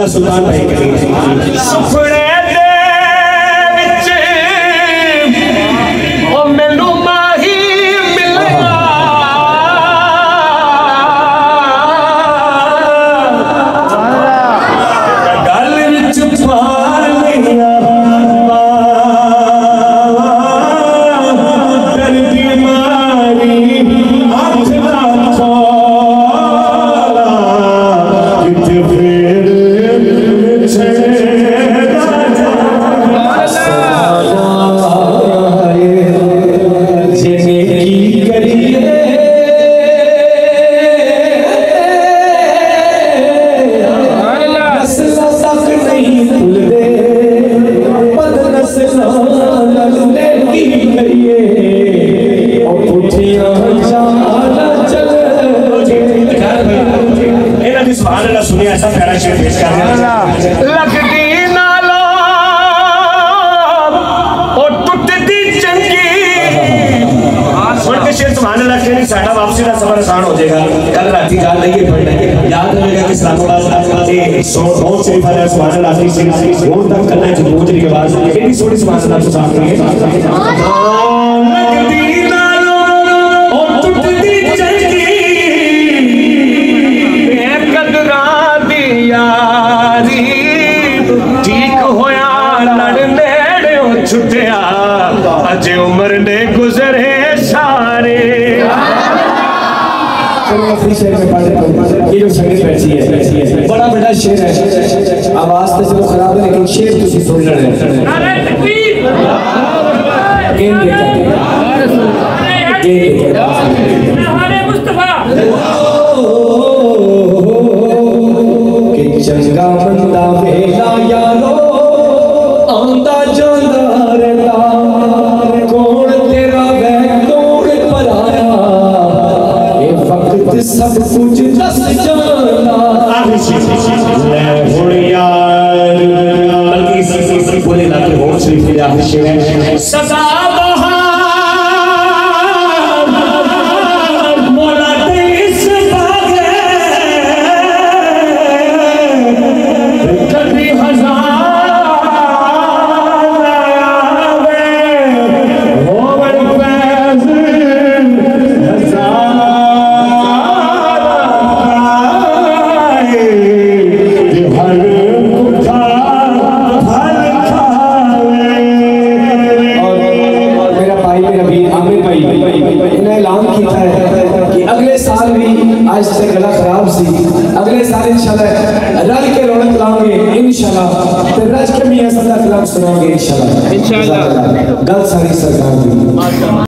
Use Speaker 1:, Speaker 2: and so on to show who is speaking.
Speaker 1: सुल्तान भाई सुपने मैनू माही मिलना गल विच पार लिया दर्दी मारी हाथ ना खोला किते फिर सुनिए ऐसा प्यारा शेर पेश कर लगती नालो और टुटती चंगी सुन के शेर सुभान अल्लाह के नहीं साडा वापसी का सफर आसान हो जाएगा। कल राती गाल लगी पढ़ने याद रहेगा कि इस्लामाबाद से बहुत से फल सुभान अल्लाह से वो तक करना है जो गुजरी के बाद ये थोड़ी सुभान अल्लाह से साथ में लगती नालो और टुटती चंगी यारी ठीक होया लड़ नेड़े छुटिया अजे उम्र ने गुजरे सारे। ये जो संगीत बैठी है बड़ा बड़ा शेर है, आवाज तो चलो खराब है लेकिन शेर तुसी सुन लेना चंगा बंदा वेला यारो आंदा जांदा रहता कौन तेरा वह कौन पराया ये वक्त सब कुछ दस जाना ले हुण यार बल्कि इसी बोले ना कि होश शरीफ के आखिर शेर है सदा आज से गला खराब सी अगले साल इंशाल्लाह रल के रौनक लाओगे इंशाल्लाह तो रज के मियां सदा कलाम सुनाओगे इंशाल्लाह गल सारी सरकार दी।